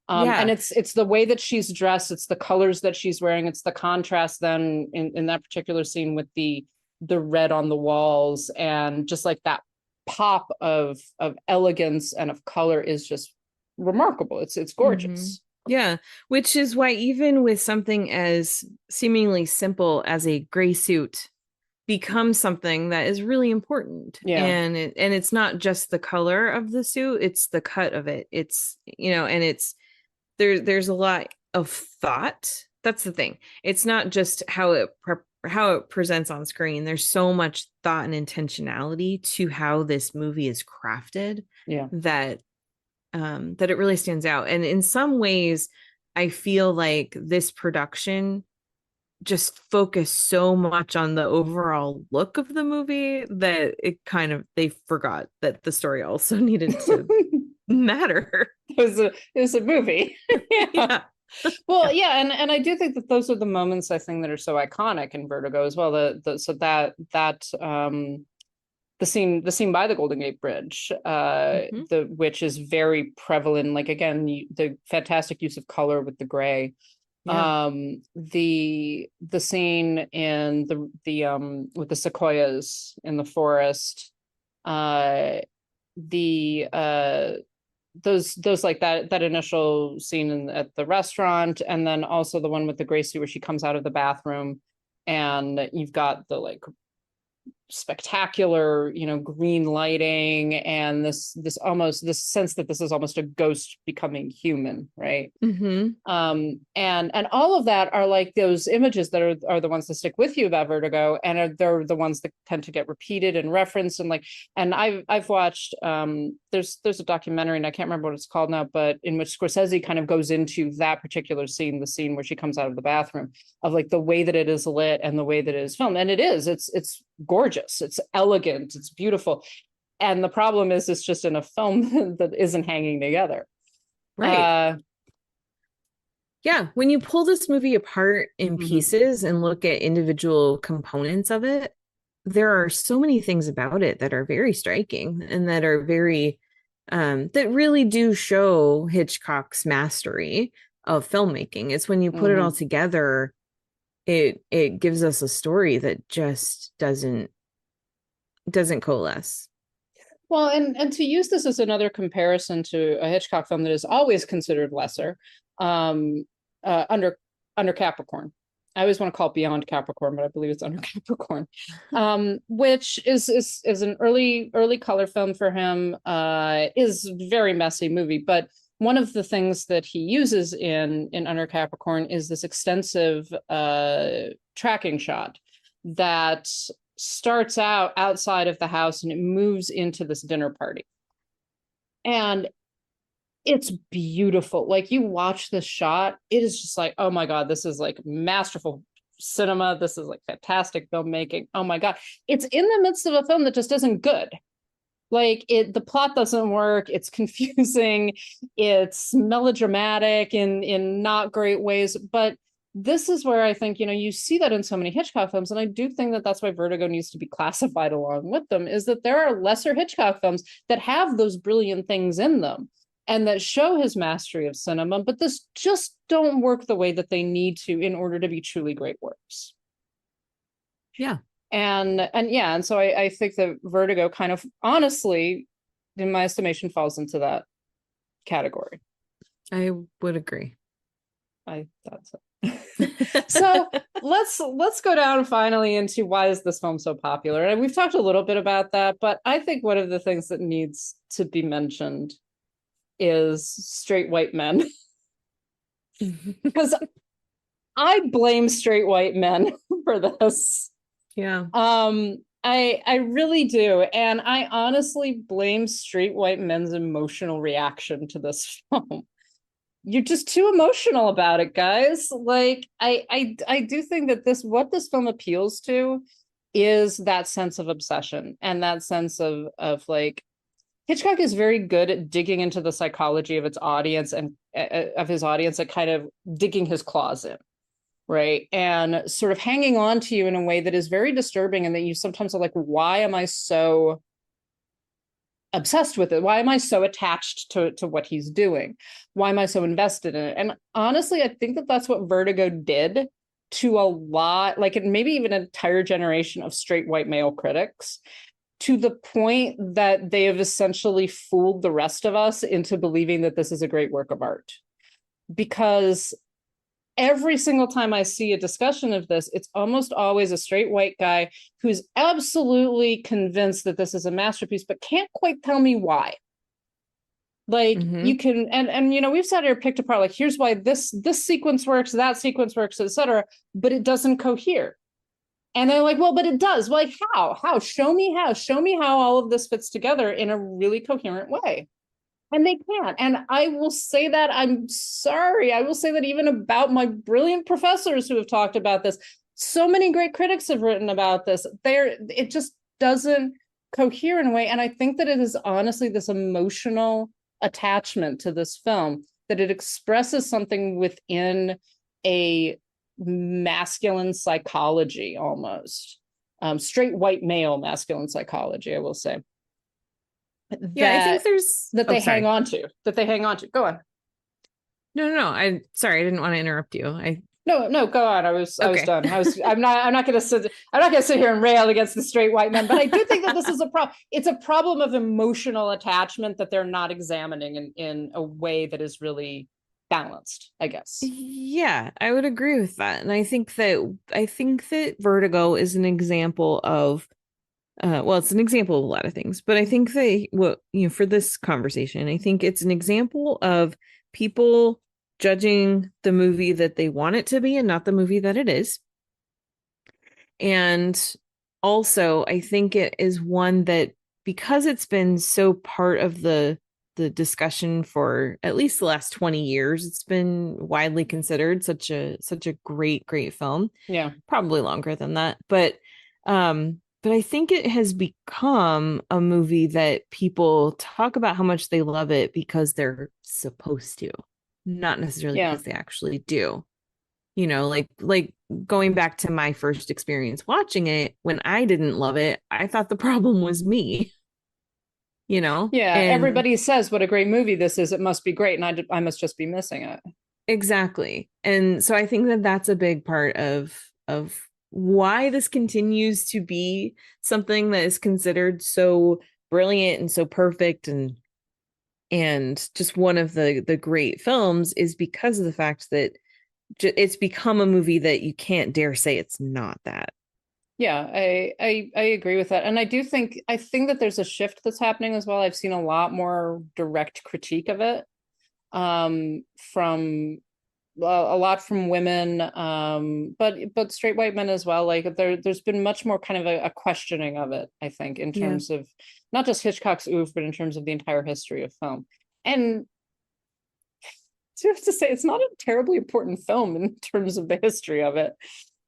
And it's the way that she's dressed, it's the colors that she's wearing, it's the contrast then in that particular scene with the red on the walls, and just like that pop of elegance and of color is just remarkable. It's gorgeous. Which is why even with something as seemingly simple as a gray suit becomes something that is really important. And it's not just the color of the suit, it's the cut of it. It's, and it's there's a lot of thought. That's the thing. It's not just how it presents on screen. There's so much thought and intentionality to how this movie is crafted that it really stands out. And in some ways, I feel like this production just focused so much on the overall look of the movie that they forgot that the story also needed to matter. It was a movie. Well, and I do think that those are the moments, I think, that are so iconic in Vertigo as well. The scene by the Golden Gate Bridge, which is very prevalent. Like again, the fantastic use of color with the gray. The scene in the with the sequoias in the forest, those like that initial scene at the restaurant, and then also the one with the gray suit where she comes out of the bathroom and you've got the like spectacular green lighting and this sense that this is almost a ghost becoming human, right? And all of that are like those images that are the ones that stick with you about Vertigo, and they're the ones that tend to get repeated and referenced. And I've watched there's a documentary, and I can't remember what it's called now, but in which Scorsese kind of goes into that particular scene, the scene where she comes out of the bathroom, of like the way that it is lit and the way that it is filmed. And it's gorgeous, it's elegant, it's beautiful. And the problem is it's just in a film that isn't hanging together. Right. When you pull this movie apart in pieces and look at individual components of it, there are so many things about it that are very striking and that are very that really do show Hitchcock's mastery of filmmaking. It's when you put it all together, it gives us a story that just doesn't coalesce. Well, and to use this as another comparison to a Hitchcock film that is always considered lesser, under Capricorn. I always want to call it Beyond Capricorn, but I believe it's Under Capricorn, which is an early color film for him. Is a very messy movie, but one of the things that he uses in Under Capricorn is this extensive tracking shot that starts out outside of the house and it moves into this dinner party. And it's beautiful. Like, you watch this shot, it is just like, oh my God, this is like masterful cinema. This is like fantastic filmmaking. Oh my God. It's in the midst of a film that just isn't good. Like, the plot doesn't work. It's confusing. It's melodramatic in not great ways. But this is where I think, you see that in so many Hitchcock films. And I do think that that's why Vertigo needs to be classified along with them, is that there are lesser Hitchcock films that have those brilliant things in them and that show his mastery of cinema, but this just don't work the way that they need to in order to be truly great works. Yeah. And so I think that Vertigo kind of, honestly, in my estimation, falls into that category. I would agree. I thought so. So let's go down finally into why is this film so popular? And we've talked a little bit about that, but I think one of the things that needs to be mentioned is straight white men. Because I blame straight white men for this. Yeah. I really do. And I honestly blame straight white men's emotional reaction to this film. You're just too emotional about it, guys. Like, I do think that what this film appeals to is that sense of obsession and that sense of like, Hitchcock is very good at digging into the psychology of its audience and of his audience, and kind of digging his claws in, right? And sort of hanging on to you in a way that is very disturbing, and that you sometimes are like, why am I so obsessed with it? Why am I so attached to what he's doing? Why am I so invested in it? And honestly, I think that that's what Vertigo did to a lot, like maybe even an entire generation of straight white male critics, to the point that they have essentially fooled the rest of us into believing that this is a great work of art. Because every single time I see a discussion of this, it's almost always a straight white guy who's absolutely convinced that this is a masterpiece, but can't quite tell me why. Like, you can, and we've sat here picked apart, like, here's why this sequence works, that sequence works, etc., but it doesn't cohere. And they're like, well, but it does. Like, how? Show me how all of this fits together in a really coherent way. And they can't. And I will say that, I'm sorry, I will say that even about my brilliant professors who have talked about this. So many great critics have written about this. It just doesn't cohere in a way. And I think that it is honestly this emotional attachment to this film, that it expresses something within a masculine psychology, almost straight white male masculine psychology, I will say. Yeah, I think there's they hang on to. Go on. No. I'm sorry, I didn't want to interrupt you. No, go on. I was done. I'm not going to sit here and rail against the straight white men, but I do think that this is a problem. It's a problem of emotional attachment that they're not examining in a way that is really balanced, I guess. Yeah, I would agree with that. And I think that Vertigo is an example of it's an example of a lot of things, but I think for this conversation, I think it's an example of people judging the movie that they want it to be and not the movie that it is. And also, I think it is one that, because it's been so part of the discussion for at least the last 20 years, it's been widely considered such a great film. Yeah, probably longer than that, but I think it has become a movie that people talk about how much they love it because they're supposed to, not necessarily because they actually do. Like going back to my first experience watching it, when I didn't love it, I thought the problem was me. And everybody says what a great movie this is, it must be great, and I must just be missing it. Exactly. And so I think that that's a big part of why this continues to be something that is considered so brilliant and so perfect and just one of the great films, is because of the fact that it's become a movie that you can't dare say it's not that. Yeah, I agree with that. And I think that there's a shift that's happening as well. I've seen a lot more direct critique of it from a lot from women, but straight white men as well. Like there's been much more kind of a questioning of it, I think, in terms of not just Hitchcock's oeuvre, but in terms of the entire history of film. And to have to say, it's not a terribly important film in terms of the history of it.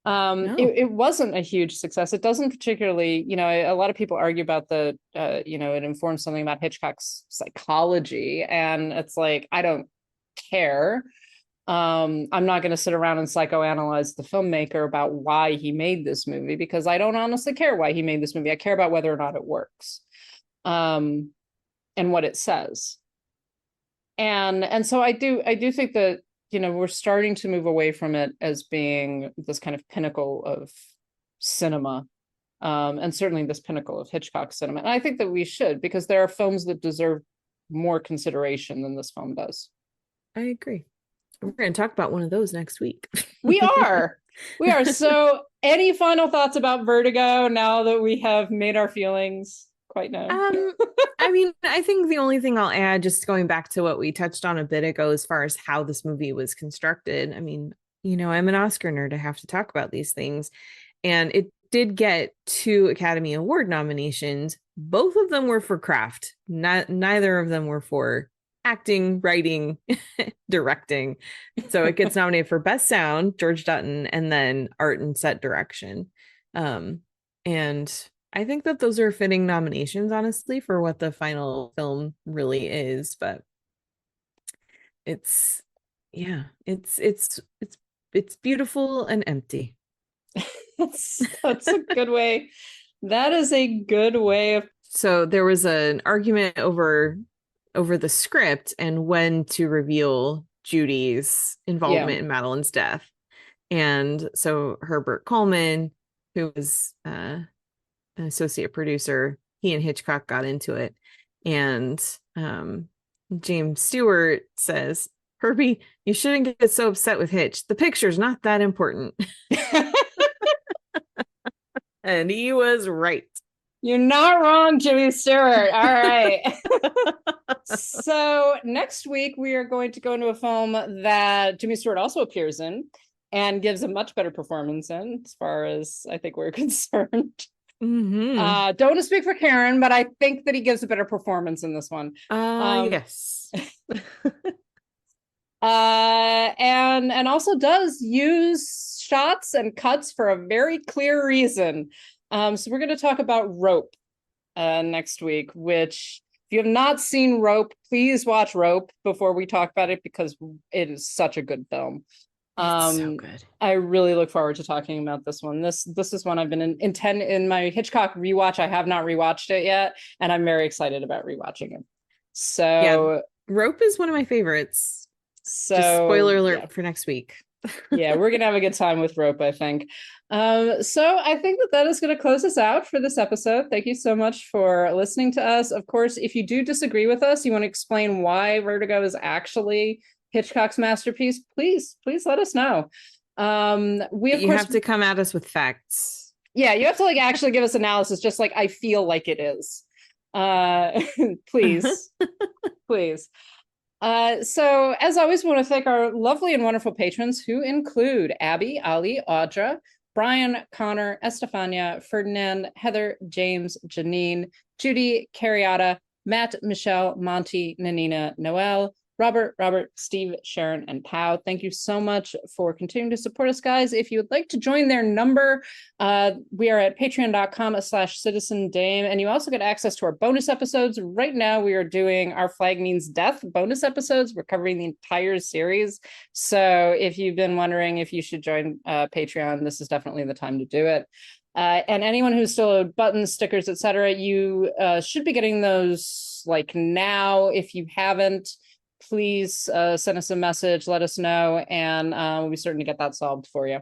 No. It wasn't a huge success. It doesn't particularly, a lot of people argue about it informs something about Hitchcock's psychology, and it's like, I don't care. I'm not going to sit around and psychoanalyze the filmmaker about why he made this movie, because I don't honestly care why he made this movie. I care about whether or not it works, and what it says. And so I do think that, we're starting to move away from it as being this kind of pinnacle of cinema, and certainly this pinnacle of Hitchcock cinema. And I think that we should, because there are films that deserve more consideration than this film does. I agree. We're going to talk about one of those next week. We are. So any final thoughts about Vertigo now that we have made our feelings quite known? I mean, I think the only thing I'll add, just going back to what we touched on a bit ago, as far as how this movie was constructed. I mean, I'm an Oscar nerd. I have to talk about these things. And it did get 2 Academy Award nominations. Both of them were for craft. Neither of them were for acting, writing, directing. So it gets nominated for Best Sound, George Dutton, and then Art and Set Direction. And I think that those are fitting nominations, honestly, for what the final film really is. But it's beautiful and empty. That's a good way. That is a good way of. So there was an argument over the script and when to reveal Judy's involvement in Madeline's death. And so Herbert Coleman, who was an associate producer, he and Hitchcock got into it. And James Stewart says, Herbie, you shouldn't get so upset with Hitch. The picture's not that important. And he was right. You're not wrong, Jimmy Stewart. All right. So next week, we are going to go into a film that Jimmy Stewart also appears in and gives a much better performance in, as far as I think we're concerned. Mm-hmm. Don't want to speak for Karen, but I think that he gives a better performance in this one. Yes. And also does use shots and cuts for a very clear reason. So we're going to talk about Rope next week, which if you have not seen Rope, please watch Rope before we talk about it, because it is such a good film. It's so good. I really look forward to talking about this one. This is one I've been in my Hitchcock rewatch. I have not rewatched it yet, and I'm very excited about rewatching it. So yeah, Rope is one of my favorites. So just spoiler alert for next week. Yeah, we're gonna have a good time with Rope, I think. So I think that is going to close us out for this episode. Thank you so much for listening to us. Of course, if you do disagree with us, you want to explain why Vertigo is actually Hitchcock's masterpiece, please let us know. You have to come at us with facts. Yeah, you have to actually give us analysis, just like I feel like it is. Please. Please. So as always, we want to thank our lovely and wonderful patrons, who include Abby, Ali, Audra, Brian, Connor, Estefania, Ferdinand, Heather, James, Janine, Judy, Carriata, Matt, Michelle, Monty, Nanina, Noel, Robert, Steve, Sharon, and Pau. Thank you so much for continuing to support us, guys. If you would like to join their number, we are at patreon.com/citizendame, and you also get access to our bonus episodes. Right now, we are doing Our Flag Means Death bonus episodes. We're covering the entire series. So if you've been wondering if you should join Patreon, this is definitely the time to do it. And anyone who's still owed buttons, stickers, etc., you should be getting those now. If you haven't, please send us a message, let us know, and we'll be certain to get that solved for you.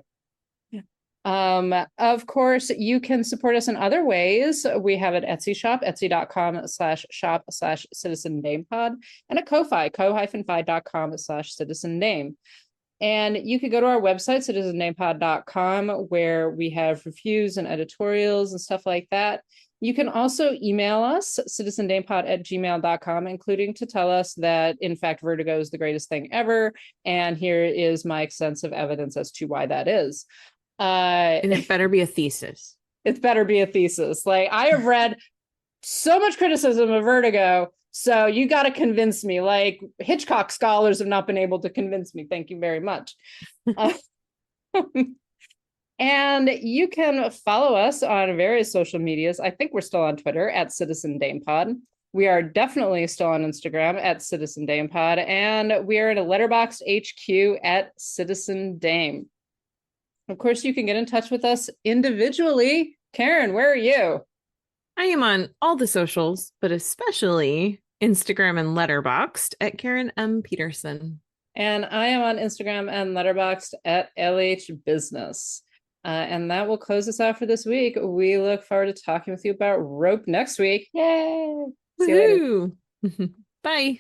Of course, you can support us in other ways. We have an Etsy shop, etsy.com/shop/citizendamepod, and a Ko-Fi, ko-fi.com/citizendame. And you could go to our website, citizendamepod.com, where we have reviews and editorials and stuff like that. You can also email us, citizendamepod@gmail.com, including to tell us that, in fact, Vertigo is the greatest thing ever. And here is my extensive evidence as to why that is. And it better be a thesis. It better be a thesis. Like, I have read so much criticism of Vertigo, so you got to convince me. Like, Hitchcock scholars have not been able to convince me. Thank you very much. And you can follow us on various social medias. I think we're still on Twitter at Citizen Dame Pod. We are definitely still on Instagram at Citizen Dame Pod, and we are in a Letterboxd HQ at Citizen Dame. Of course, you can get in touch with us individually. Karen, where are you? I am on all the socials, but especially Instagram and Letterboxd at Karen M. Peterson. And I am on Instagram and Letterboxd at LH Business. And that will close us out for this week. We look forward to talking with you about Rope next week. Yay! See you later. Bye.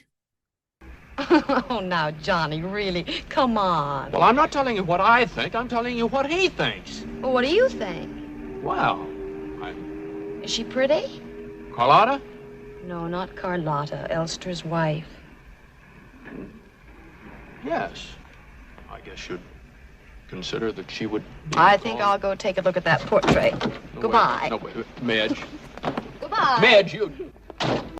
Oh, now, Johnny, really, come on. Well, I'm not telling you what I think. I'm telling you what he thinks. Well, what do you think? Well, Is she pretty? Carlotta? No, not Carlotta, Elster's wife. Yes. I guess you'd consider that she would... I think I'll go take a look at that portrait. No, Goodbye. Wait. No, wait. Midge. Goodbye. Midge, you...